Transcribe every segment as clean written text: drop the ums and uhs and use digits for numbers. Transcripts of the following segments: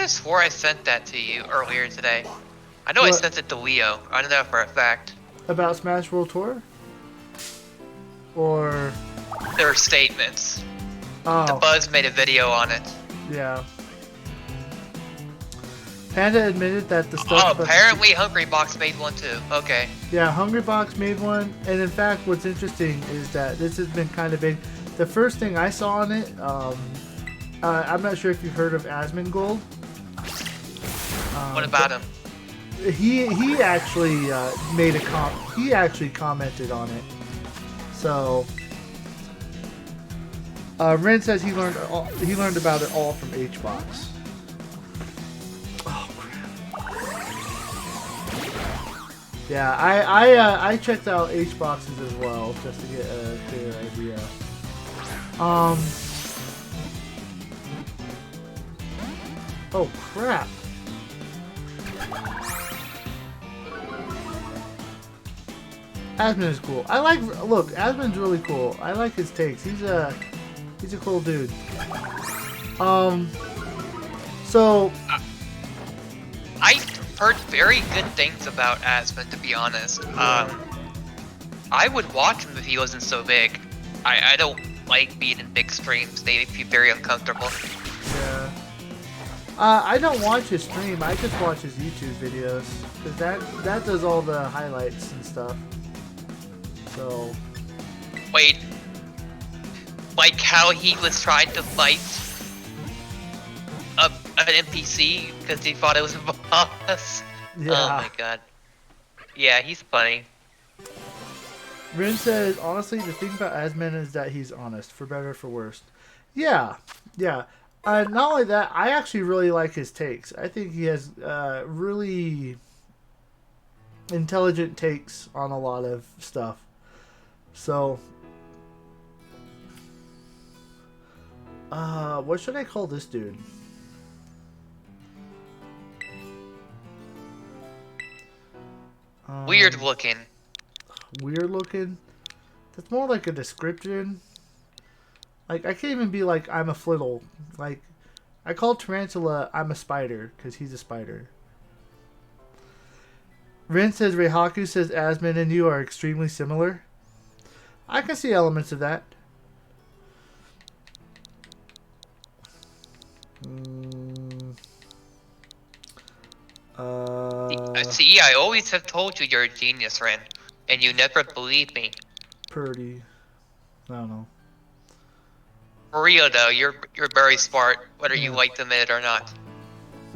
have swore I sent that to you earlier today. I know I What? sent it to Leo. I know that for a fact. About Smash World Tour? Or... Their statements. The Oh, Buzz made a video on it. yeah. Panda admitted that the stuff Oh, about apparently Hungrybox made one too. Okay. yeah, Hungrybox made one, and in fact, what's interesting is that this has been kind of big. The first thing I saw on it, I'm not sure if you've heard of Asmongold. What about him? He actually made a he actually commented on it. So Ren says he learned about it all from HBox. Oh crap! Yeah, I checked out HBoxes as well just to get a clear idea. Oh crap! Asmon is cool. Look, Asmon's really cool. I like his takes. He's a cool dude. So I heard very good things about Aspen, to be honest. I would watch him if he wasn't so big. I don't like being in big streams. They make me very uncomfortable. yeah, I don't watch his stream. I just watch his YouTube videos because that does all the highlights and stuff. So Wait. Like how he was trying to fight an NPC because he thought it was a boss. yeah. Oh my god. Yeah, he's funny. Rin says, honestly, the thing about Asman is that he's honest, for better or for worse. Yeah, yeah. Not only that, I actually really like his takes. I think he has really intelligent takes on a lot of stuff. So, what should I call this dude? Weird looking. Weird looking. That's more like a description. Like, I can't even be like, I'm a flittle. Like, I call Tarantula, I'm a spider, because he's a spider. Rin says, Reihaku says Asmon and you are extremely similar. I can see elements of that. See, I always have told you you're a genius, Ren, and you never believe me. Purdy. I don't know. For real though, you're very smart, whether you Yeah. like to admit it or not.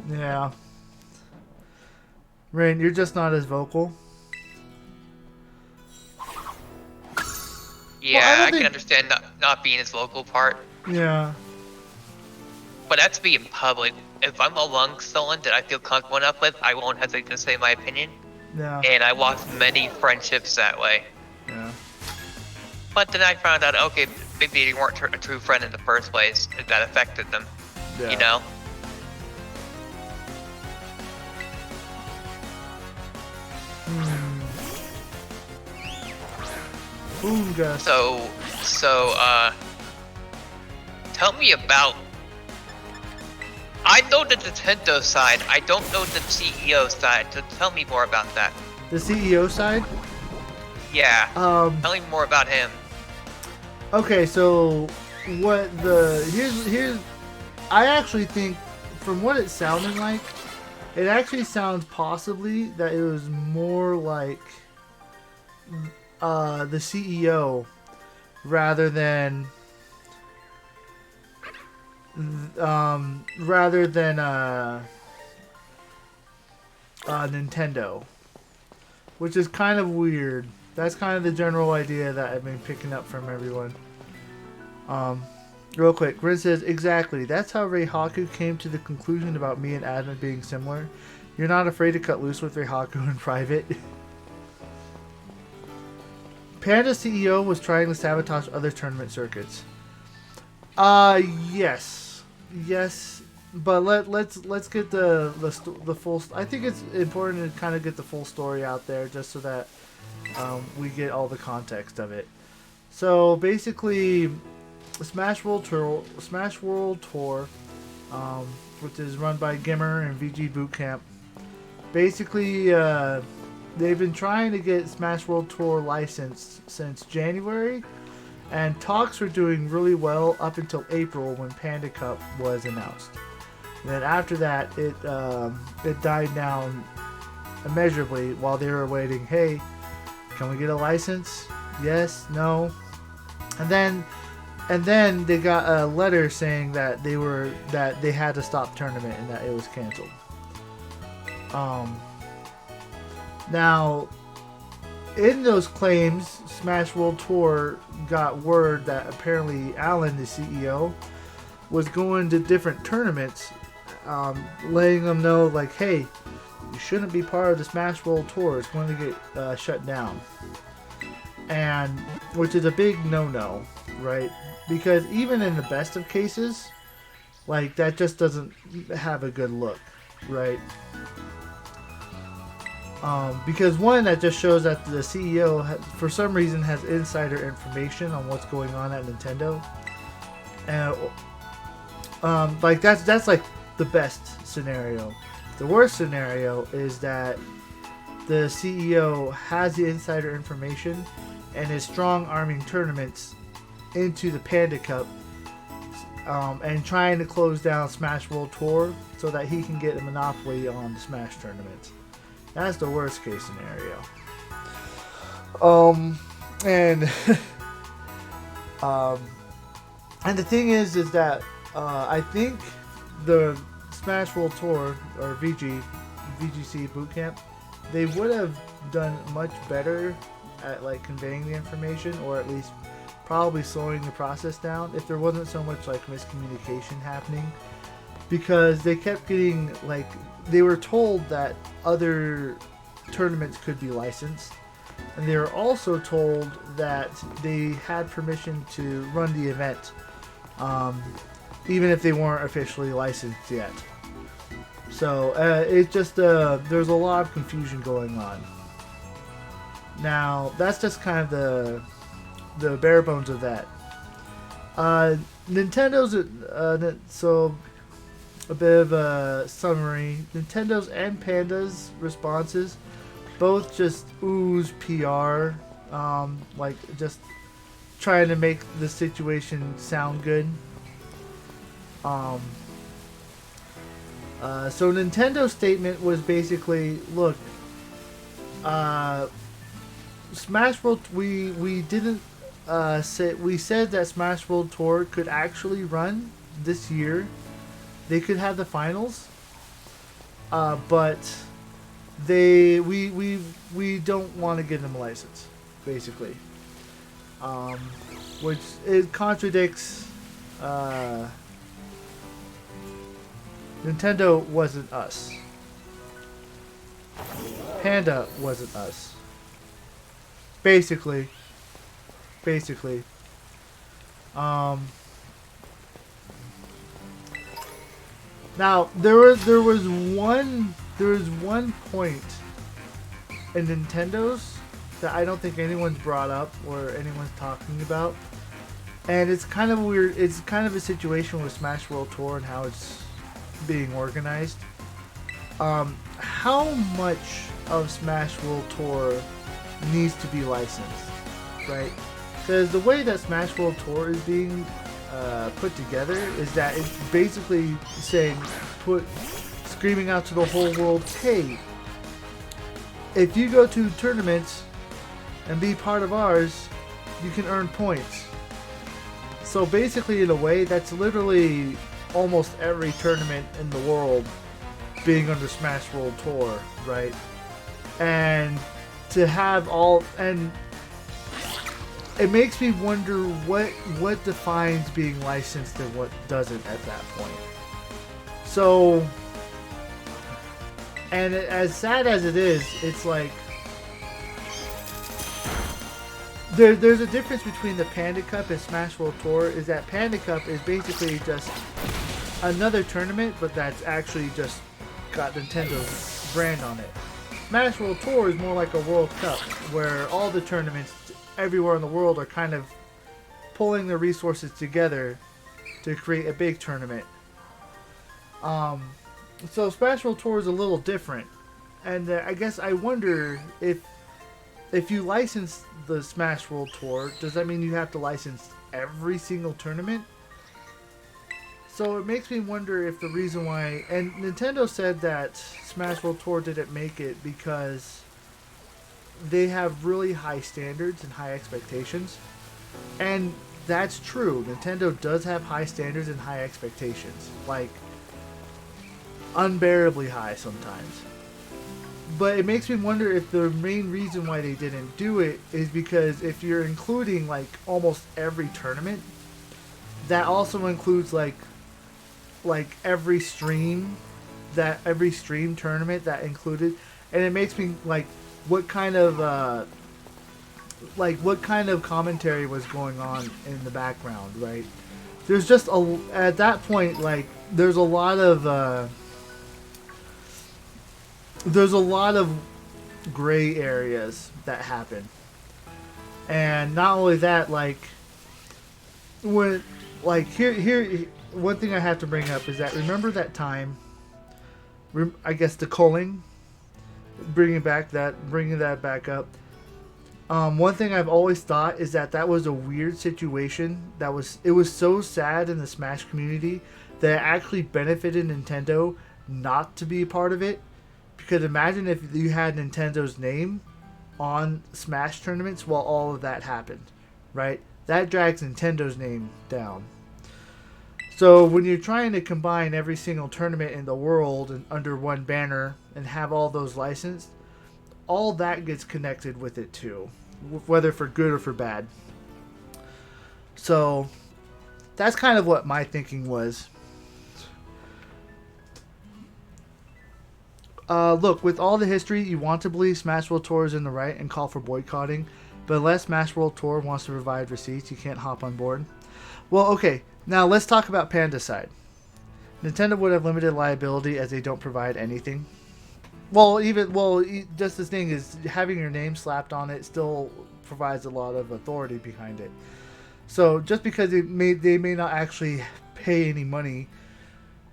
Yeah. Rain, you're just not as vocal. Yeah, Well, I can understand not being his vocal part, Yeah. but that's being public. If I'm amongst someone that I feel comfortable enough with, I won't hesitate to say my opinion, Yeah. and I lost many friendships that way. Yeah. But then I found out, okay, maybe they weren't a true friend in the first place, and that affected them, Yeah. you know? Boonga. So, tell me about... I know the Nintendo side, I don't know the CEO side, so tell me more about that. The CEO side? Yeah, Um, tell me more about him. okay, so here's I actually think from what it sounded like, it actually sounds possibly that it was more like the CEO rather than Nintendo, which is kind of weird. That's kind of the general idea that I've been picking up from everyone. Real quick, Grin says, exactly. That's how Reihaku came to the conclusion about me and Admin being similar. You're not afraid to cut loose with Reihaku in private. Panda CEO was trying to sabotage other tournament circuits. Yes. Yes. But let's get the full... I think it's important to kind of get the full story out there just so that we get all the context of it. So basically, Smash World Tour which is run by Gimmer and VG Bootcamp. Basically, they've been trying to get Smash World Tour licensed since January, and talks were doing really well up until April when Panda Cup was announced. And then after that, it died down immeasurably while they were waiting. Hey, can we get a license? Yes, no, and then they got a letter saying that they had to stop tournament and that it was canceled. Now, in those claims, Smash World Tour got word that apparently Alan, the CEO, was going to different tournaments, letting them know, like, hey, you shouldn't be part of the Smash World Tour. It's going to get shut down. And, which is a big no-no, right? Because even in the best of cases, like, that just doesn't have a good look, right? Because one, that just shows that the CEO, for some reason, has insider information on what's going on at Nintendo, and like that's like the best scenario. The worst scenario is that the CEO has the insider information and is strong arming tournaments into the Panda Cup, and trying to close down Smash World Tour so that he can get a monopoly on the Smash tournaments. That's the worst case scenario. And and the thing is that I think the Smash World Tour or VGC Bootcamp, they would have done much better at like conveying the information, or at least probably slowing the process down if there wasn't so much like miscommunication happening, because they kept getting like, they were told that other tournaments could be licensed, and they were also told that they had permission to run the event, even if they weren't officially licensed yet. So it just there's a lot of confusion going on. Now that's just kind of the bare bones of that. Nintendo's so a bit of a summary. Nintendo's and Panda's responses both just ooze PR, like just trying to make the situation sound good. So Nintendo's statement was basically, look, Smash World, we didn't we said that Smash World Tour could actually run this year. They could have the finals, but we don't want to give them a license, basically, which it contradicts. Nintendo wasn't us. Panda wasn't us. Basically. Now there was one point in Nintendo's that I don't think anyone's brought up or anyone's talking about, and it's kind of weird. It's kind of a situation with Smash World Tour and how it's being organized. How much of Smash World Tour needs to be licensed, right? Because the way that Smash World Tour is being put together is that it's basically saying, screaming out to the whole world, hey, if you go to tournaments and be part of ours, you can earn points. So basically, in a way, that's literally almost every tournament in the world being under Smash World Tour, right? And to have all, and it makes me wonder what defines being licensed and what doesn't at that point. So, and as sad as it is, it's like there's a difference between the Panda Cup and Smash World Tour. Is that Panda Cup is basically just another tournament, but that's actually just got Nintendo's brand on it. Smash World Tour is more like a World Cup, where all the tournaments everywhere in the world are kind of pulling their resources together to create a big tournament. Um, so Smash World Tour is a little different, and I guess I wonder if you license the Smash World Tour, does that mean you have to license every single tournament? So it makes me wonder if the reason why, and Nintendo said that Smash World Tour didn't make it because they have really high standards and high expectations. And that's true. Nintendo does have high standards and high expectations. Like, unbearably high sometimes. But it makes me wonder if the main reason why they didn't do it is because if you're including, like, almost every tournament, that also includes, like every stream tournament that included, and it makes me like what kind of commentary was going on in the background, right? There's just at that point, like, there's a lot of gray areas that happen. And not only that, like, when, like, here one thing I have to bring up is that, remember that time, I guess the culling, bringing that back up. One thing I've always thought is that was a weird situation. It was so sad in the Smash community that it actually benefited Nintendo not to be a part of it. Because imagine if you had Nintendo's name on Smash tournaments while all of that happened, right? That drags Nintendo's name down. So when you're trying to combine every single tournament in the world and under one banner and have all those licensed, all that gets connected with it too, whether for good or for bad. So that's kind of what my thinking was. Look, with all the history, you want to believe Smash World Tour is in the right and call for boycotting, but unless Smash World Tour wants to provide receipts, you can't hop on board. Well, okay, now let's talk about Panda's side. Nintendo would have limited liability as they don't provide anything. Just the thing is, having your name slapped on it still provides a lot of authority behind it. So just because they may not actually pay any money,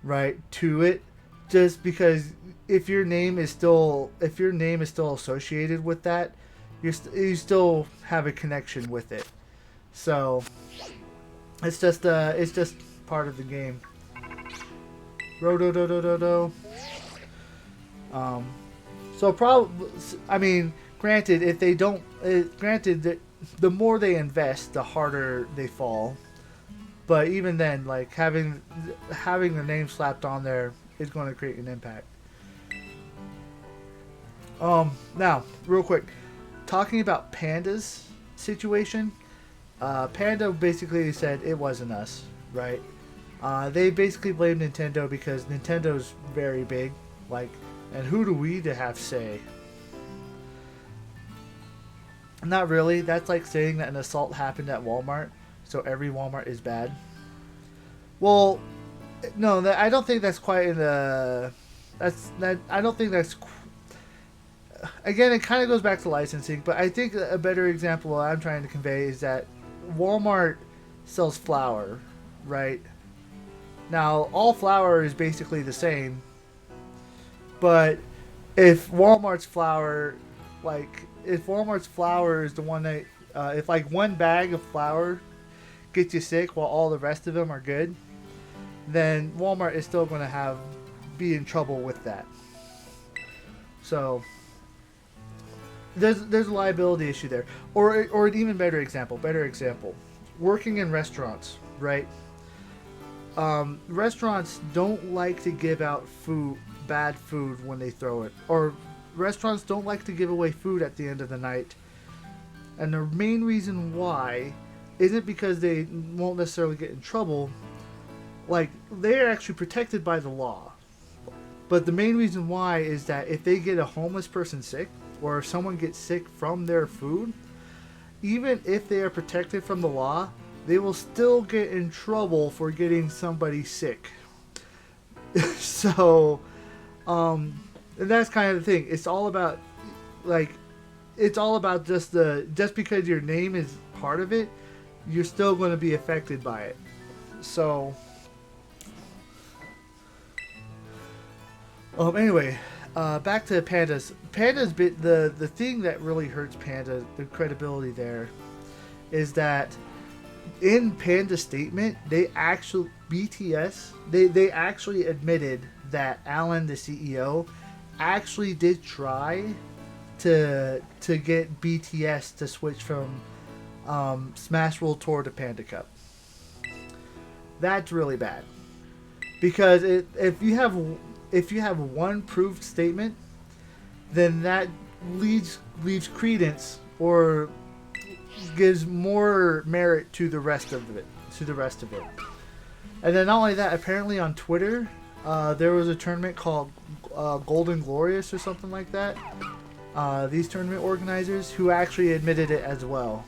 right, to it, just because if your name is still associated with that, you still have a connection with it. So it's just part of the game. Rodo. Granted, if they don't, granted that the more they invest, the harder they fall. But even then, like, having the name slapped on there is going to create an impact. Now, real quick, talking about Panda's situation, Panda basically said it wasn't us, right? They basically blamed Nintendo because Nintendo's very big, like, and who do we to have say? Not really. That's like saying that an assault happened at Walmart, so every Walmart is bad. Well, no, I don't think that's quite in the. I don't think that's. Again, it kind of goes back to licensing, but I think a better example I'm trying to convey is that Walmart sells flour, right? Now, all flour is basically the same, but if Walmart's flour is the one that, if like one bag of flour gets you sick while all the rest of them are good, then Walmart is still going to be in trouble with that. So there's a liability issue there, or an even better example, working in restaurants, right? Restaurants don't like to give out bad food when they throw it, or restaurants don't like to give away food at the end of the night. And the main reason why isn't because they won't necessarily get in trouble. Like, they're actually protected by the law. But the main reason why is that if they get a homeless person sick, or if someone gets sick from their food, even if they are protected from the law, they will still get in trouble for getting somebody sick. So, and that's kind of the thing. It's all about, like, just because your name is part of it, you're still going to be affected by it. So, Anyway, back to pandas. Pandas bit the thing that really hurts Panda, the credibility there, is that in Panda's statement, they actually BTS they actually admitted that Alan, the CEO, actually did try to get BTS to switch from Smash World Tour to Panda Cup. That's really bad because if you have one proved statement, then that leaves credence or gives more merit to the rest of it. And then not only that, apparently on Twitter, there was a tournament called Golden Glorious or something like that. These tournament organizers who actually admitted it as well,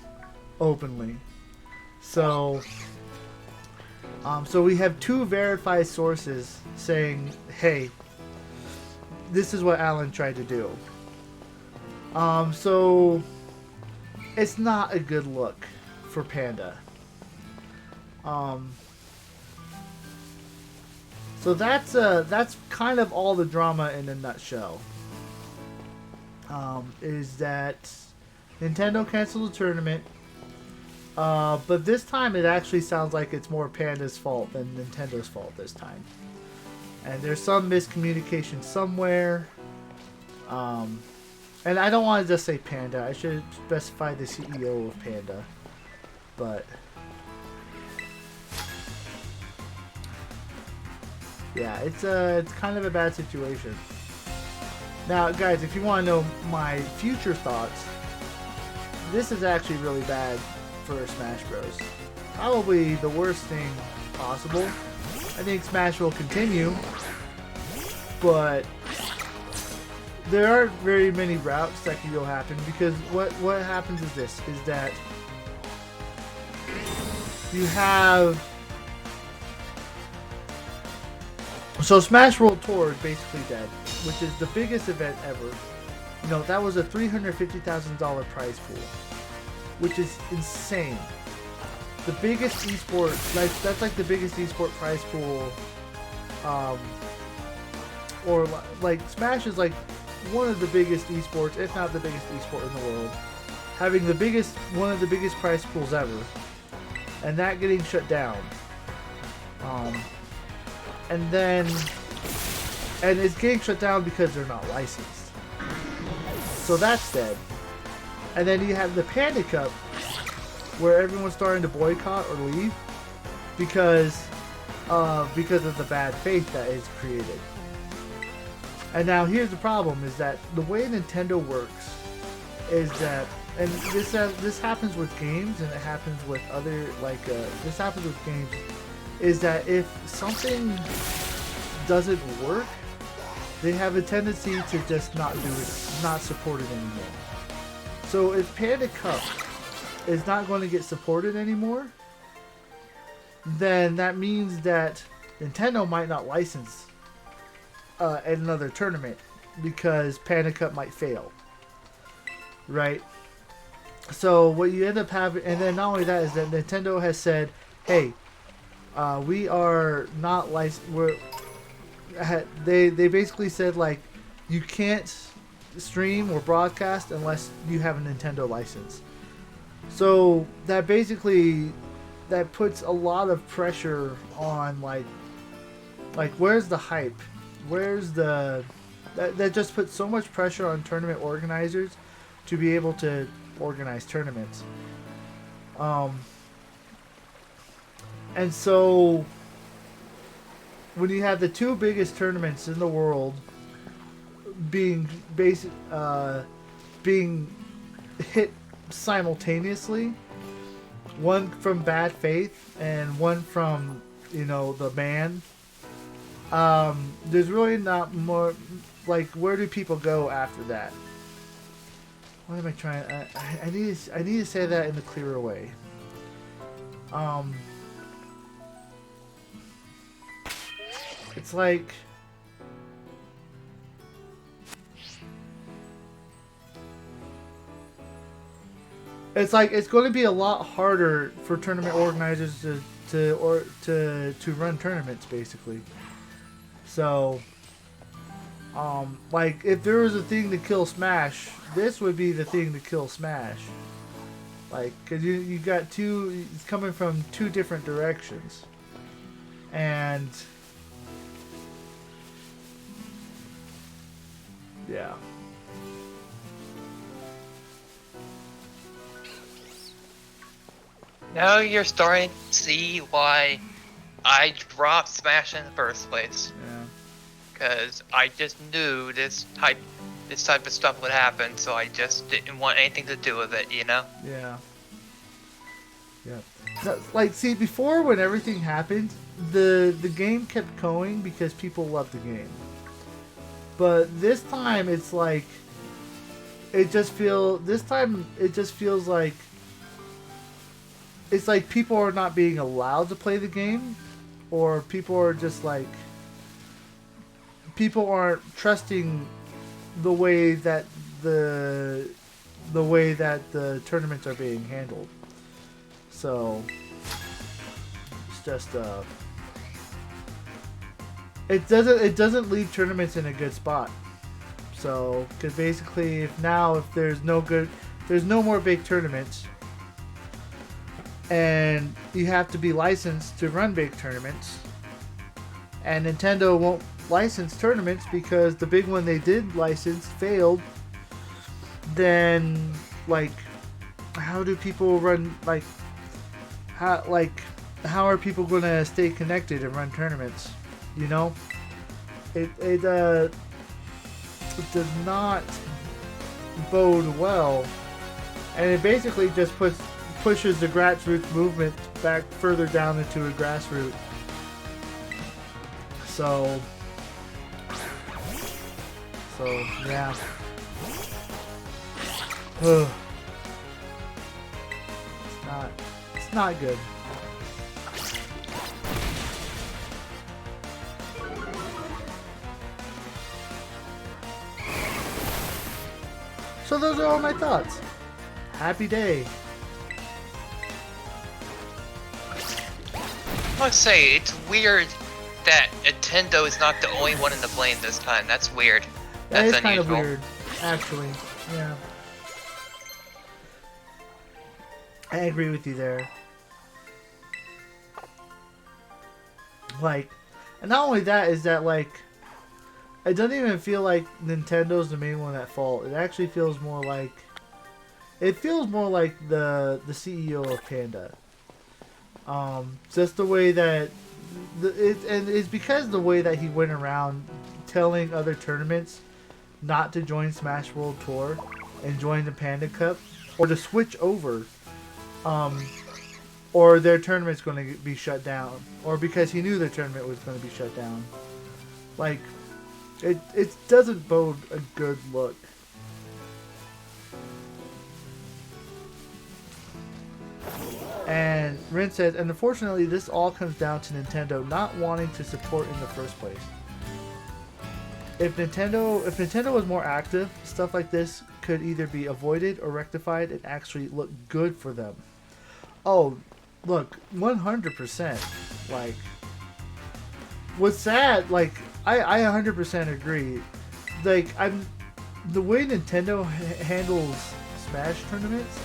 openly. So, so we have two verified sources saying, "Hey, this is what Alan tried to do." So it's not a good look for Panda. So that's kind of all the drama in a nutshell. Is that Nintendo canceled the tournament, but this time it actually sounds like it's more Panda's fault than Nintendo's fault this time. And there's some miscommunication somewhere. And I don't want to just say Panda. I should specify the CEO of Panda. But yeah, it's kind of a bad situation. Now, guys, if you want to know my future thoughts, this is actually really bad for Smash Bros. Probably the worst thing possible. I think Smash will continue, but there aren't very many routes that can go happen because what happens is this, is that you have... So Smash World Tour is basically dead, which is the biggest event ever. You know, that was a $350,000 prize pool, which is insane. The biggest esport, that's like the biggest esport prize pool, or like Smash is like one of the biggest esports, if not the biggest esport in the world, having one of the biggest prize pools ever, and that getting shut down. And it's getting shut down because they're not licensed. So that's dead. And then you have the Panda Cup, where everyone's starting to boycott or leave because of the bad faith that is created. And now here's the problem: is that the way Nintendo works is that, and this happens with games, and it happens with other this happens with games, is that if something doesn't work, they have a tendency to just not do it, not support it anymore. So if Panda Cup is not going to get supported anymore, then that means that Nintendo might not license another tournament because Panda Cup might fail, right? So what you end up having, and then not only that, is that Nintendo has said, "Hey, we are not licensed." They basically said, like, you can't stream or broadcast unless you have a Nintendo license. So that basically puts a lot of pressure on like where's the hype? Where's the that just puts so much pressure on tournament organizers to be able to organize tournaments. And so when you have the two biggest tournaments in the world being hit simultaneously, one from bad faith and one from, you know, the ban, there's really not more, like, where do people go after that? What am I trying? I need to say that in a clearer way. It's like, it's going to be a lot harder for tournament organizers to run tournaments, basically. So Like if there was a thing to kill Smash, this would be the thing to kill Smash. Like, cause you got two, it's coming from two different directions, and yeah. Now you're starting to see why I dropped Smash in the first place. Yeah. Because I just knew this type of stuff would happen, so I just didn't want anything to do with it, you know? Yeah. Yeah. Like, see, before when everything happened, the game kept going because people loved the game. But this time, it's like, this time it just feels like, it's like people are not being allowed to play the game, or people are just like, people aren't trusting the way that the tournaments are being handled. So it's just it doesn't leave tournaments in a good spot. So because basically if there's no more big tournaments, and you have to be licensed to run big tournaments, and Nintendo won't license tournaments because the big one they did license failed, then like how do people run, like how are people going to stay connected and run tournaments, you know? It does not bode well, and it basically just pushes the grassroots movement back further down into a grassroots. So yeah. It's not good. So those are all my thoughts. Happy day. I must say, it's weird that Nintendo is not the only one in the blame this time. That's weird. That That's is kind of unusual. weird, actually. Yeah. I agree with you there. Like, and not only that is that, like, it doesn't even feel like Nintendo's the main one at fault. It actually feels more like, the CEO of Panda. Just the way that and it's because the way that he went around telling other tournaments not to join Smash World Tour and join the Panda Cup, or to switch over, or their tournament's going to be shut down, or because he knew their tournament was going to be shut down. Like, it doesn't bode a good look. And Rin says, and unfortunately this all comes down to Nintendo not wanting to support in the first place. If Nintendo was more active, stuff like this could either be avoided or rectified and actually look good for them. Oh, look, 100%. Like, what's sad, like, I 100% agree. Like, the way Nintendo handles Smash tournaments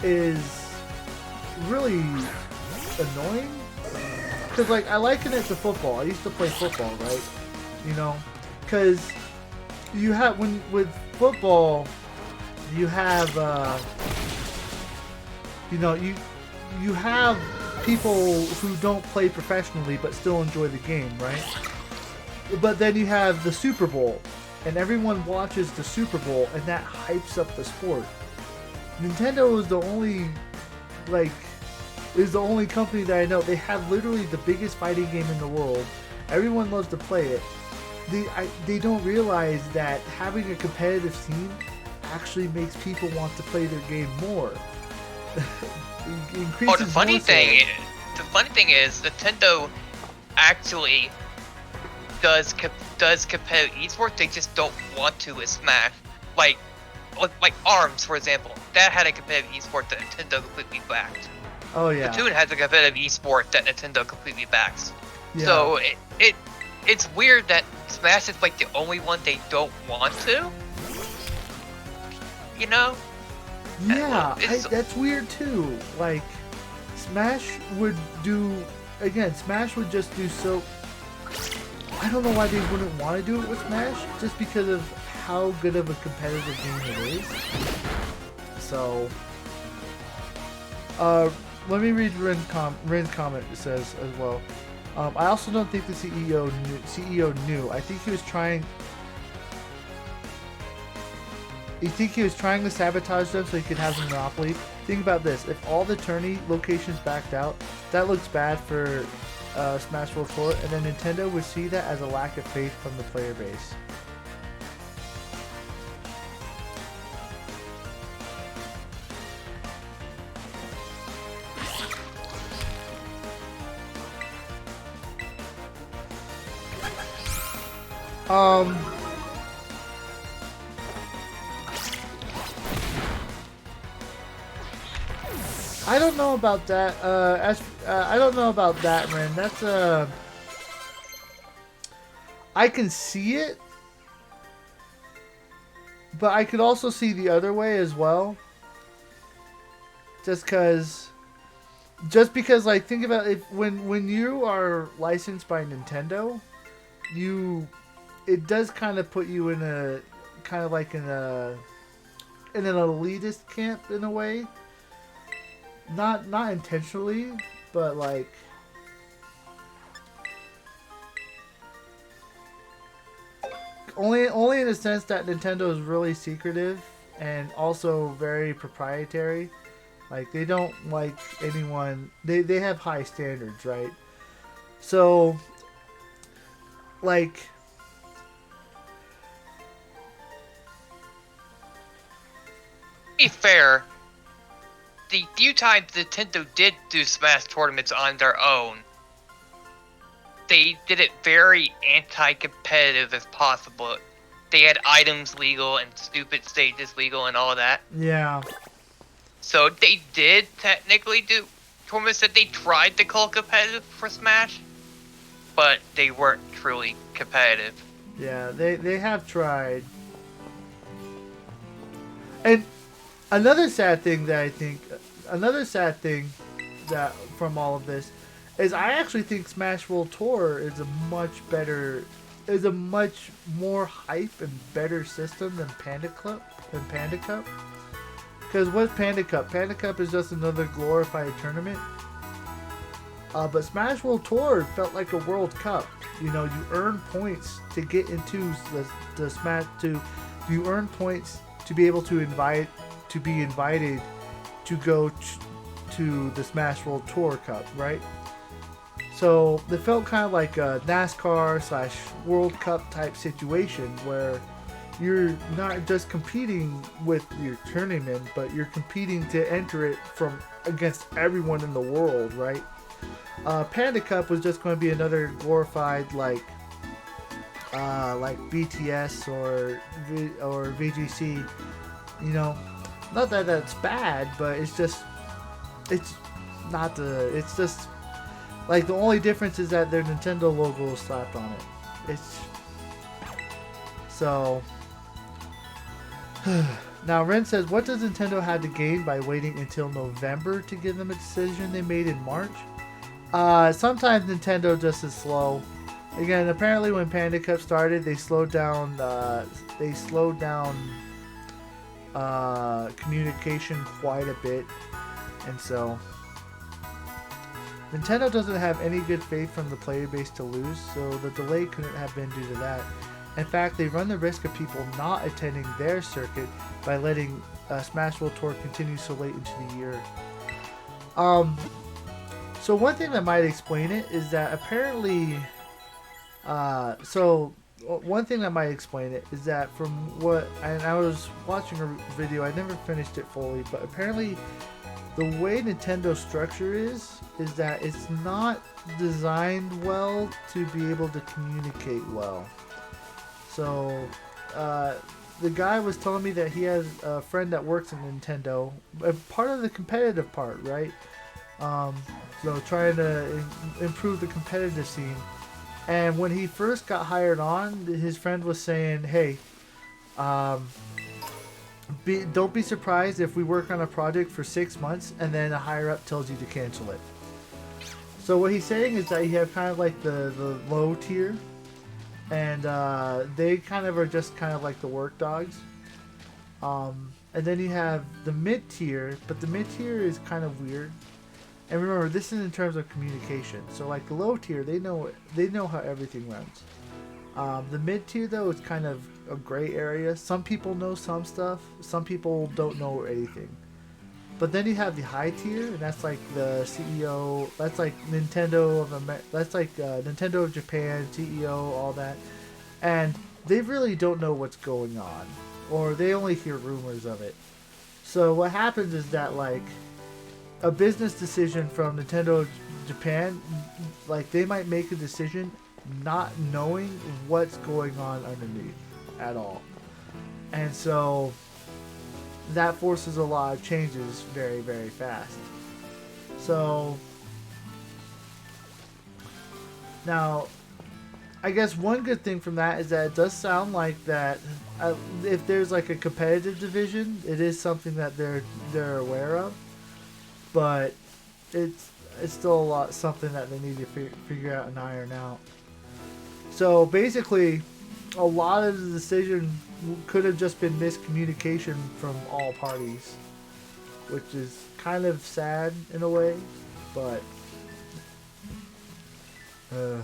is really annoying. Because, like, I liken it to football. I used to play football, right? You know? Because you have, with football, you have, you have people who don't play professionally but still enjoy the game, right? But then you have the Super Bowl, and everyone watches the Super Bowl, and that hypes up the sport. Nintendo is the only company that I know. They have literally the biggest fighting game in the world. Everyone loves to play it. They don't realize that having a competitive scene actually makes people want to play their game more. Oh, the funny thing is, Nintendo actually does competitive esports. They just don't want to with Smash. Like ARMS, for example, that had a competitive esport that Nintendo completely backed. Oh yeah. Splatoon has a competitive esport that Nintendo completely backs. Yeah. So it's weird that Smash is like the only one they don't want to. You know? Yeah, It's- that's weird too. Like, Smash would do, again, Smash would just do so. I don't know why they wouldn't want to do it with Smash, just because of how good of a competitive game it is. So, let me read Rin's comment. It says as well. I also don't think the CEO knew. I think he was trying. You think he was trying to sabotage them so he could have the monopoly? Think about this. If all the tourney locations backed out, that looks bad for Smash World Tour, and then Nintendo would see that as a lack of faith from the player base. I don't know about that. I don't know about that, man. That's I can see it, but I could also see the other way as well. Just because, like, think about it. When you are licensed by Nintendo, it does kind of put you in a kind of like in an elitist camp in a way. Not intentionally, but like only in the sense that Nintendo is really secretive and also very proprietary. Like, they don't like anyone. They have high standards, right? So, like, to be fair, the few times Nintendo did do Smash tournaments on their own, they did it very anti-competitive as possible. They had items legal and stupid stages legal and all that. yeah. So they did technically do tournaments that they tried to call competitive for Smash, but they weren't truly competitive. Yeah, they have tried. And another sad thing that from all of this is I actually think Smash World Tour is a much more hype and better system than Panda Cup. Because what's Panda Cup? Panda Cup is just another glorified tournament. But Smash World Tour felt like a World Cup. You know, you earn points to get into the Smash. You earn points to be able to be invited to go to the Smash World Tour Cup, right? So it felt kind of like a NASCAR / World Cup type situation where you're not just competing with your tournament, but you're competing to enter it against everyone in the world, right? Panda Cup was just going to be another glorified like BTS or VGC. You know, not that that's bad, but it's just like the only difference is that their Nintendo logo is slapped on it. It's so. Now Ren says, what does Nintendo have to gain by waiting until November to give them a decision they made in March? Sometimes Nintendo just is slow. Again, apparently when Panda Cup started, they slowed down communication quite a bit, and so Nintendo doesn't have any good faith from the player base to lose, so the delay couldn't have been due to that. In fact, they run the risk of people not attending their circuit by letting Smash World Tour continue so late into the year. So one thing that might explain it is that apparently, one thing that might explain it is that from what, and I was watching a video, I never finished it fully, but apparently the way Nintendo's structure is that it's not designed well to be able to communicate well. So, the guy was telling me that he has a friend that works in Nintendo, part of the competitive part, right? So trying to improve the competitive scene. And when he first got hired on, his friend was saying, "Hey, um, don't be surprised if we work on a project for 6 months and then a higher up tells you to cancel it." So what he's saying is that you have kind of like the low tier, and they kind of are just kind of like the work dogs. And then you have the mid tier, but the mid tier is kind of weird. And remember, this is in terms of communication. So like the low tier, they know how everything runs. The mid tier though is kind of a gray area. Some people know some stuff. Some people don't know anything. But then you have the high tier, and that's like the CEO. That's like Nintendo of That's like Nintendo of Japan CEO, all that, and they really don't know what's going on, or they only hear rumors of it. So what happens is that like a business decision from Nintendo of Japan, like they might make a decision not knowing what's going on underneath at all, and so that forces a lot of changes very, very fast. So now, I guess one good thing from that is that it does sound like that if there's like a competitive division, it is something that they're aware of, but it's still a lot something that they need to figure out and iron out. So basically, a lot of the decision could have just been miscommunication from all parties, which is kind of sad in a way, but uh,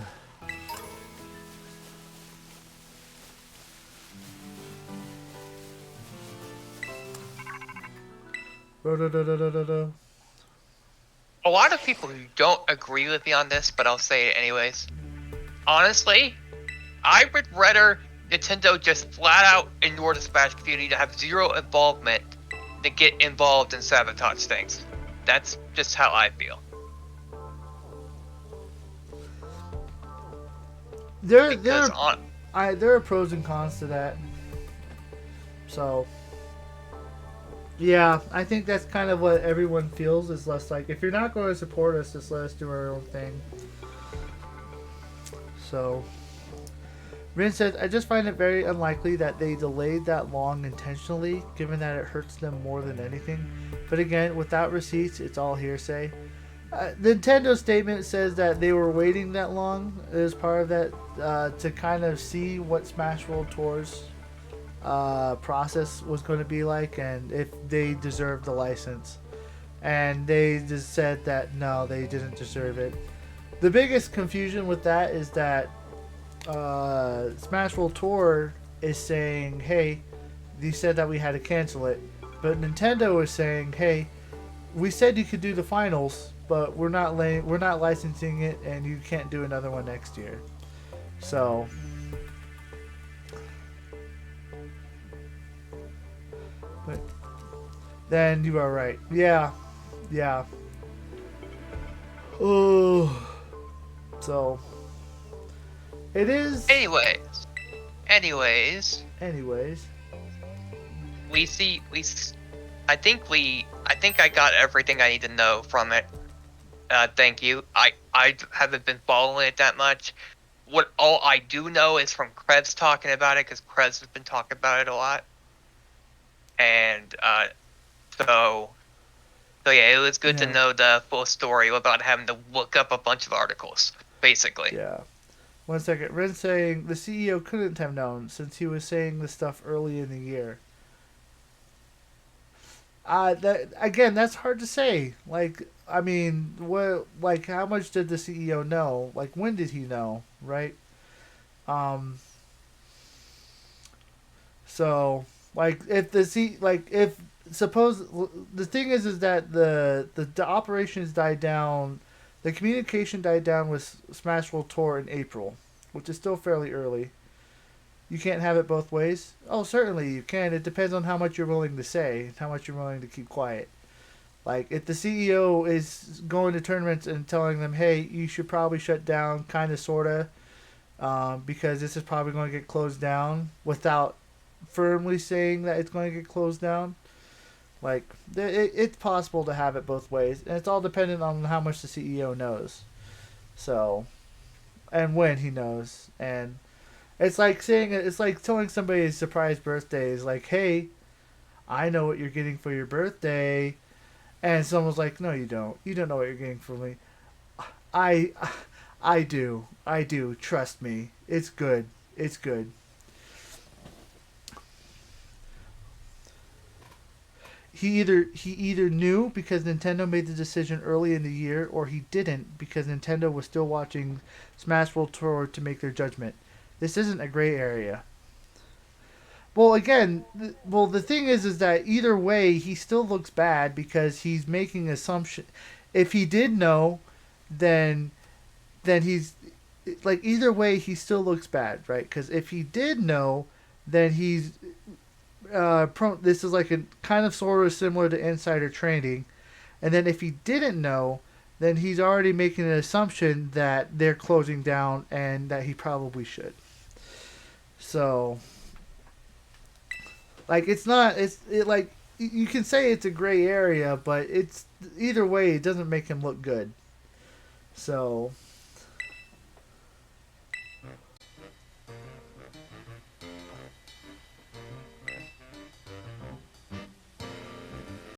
A lot of people who don't agree with me on this, but I'll say it anyways. Honestly, I would rather Nintendo just flat out ignore the Smash community to have zero involvement than get involved and sabotage things. That's just how I feel. there Because are pros and cons to that. So yeah, I think that's kind of what everyone feels. Is less like, if you're not going to support us, just let us do our own thing. So Rin says, I just find it very unlikely that they delayed that long intentionally, given that it hurts them more than anything. But again, without receipts, it's all hearsay. Nintendo's statement says that they were waiting that long as part of that to kind of see what Smash World Tour's process was going to be like and if they deserved the license. And they just said that no, they didn't deserve it. The biggest confusion with that is that Smash World Tour is saying, hey, you said that we had to cancel it. But Nintendo is saying, hey, we said you could do the finals, but we're not licensing it, and you can't do another one next year. So but then you are right. Yeah. Oh. So it is. Anyways. I think I got everything I need to know from it. Thank you. I haven't been following it that much. What all I do know is from Krebs talking about it, because Krebs has been talking about it a lot. And so yeah, it was good to know the full story without having to look up a bunch of articles, basically. Yeah. 1 second. Ren saying the CEO couldn't have known since he was saying this stuff early in the year. That's hard to say. Like, I mean, what? Like, how much did the CEO know? Like, when did he know? Right. So, like, if suppose the thing is that the operations died down, the communication died down with Smash World Tour in April, which is still fairly early. You can't have it both ways. Oh, certainly you can. It depends on how much you're willing to say, how much you're willing to keep quiet. Like, if the CEO is going to tournaments and telling them, hey, you should probably shut down, kind of, sort of, because this is probably going to get closed down, without firmly saying that it's going to get closed down, like, it's possible to have it both ways. And it's all dependent on how much the CEO knows. So, and when he knows. And it's like telling somebody a surprise birthday is like, hey, I know what you're getting for your birthday, and someone's like, no, you don't. You don't know what you're getting for me. I, I do. I do. Trust me. It's good. It's good. He either knew because Nintendo made the decision early in the year, or he didn't because Nintendo was still watching Smash World Tour to make their judgment. This isn't a gray area. Well, again, the thing is that either way, he still looks bad because he's making assumption. If he did know, then he's like either way, he still looks bad, right? Because if he did know, then he's this is like a kind of sort of similar to insider trading. And then if he didn't know, then he's already making an assumption that they're closing down and that he probably should. So, like, it's not, like, you can say it's a gray area, but it's either way, it doesn't make him look good. So,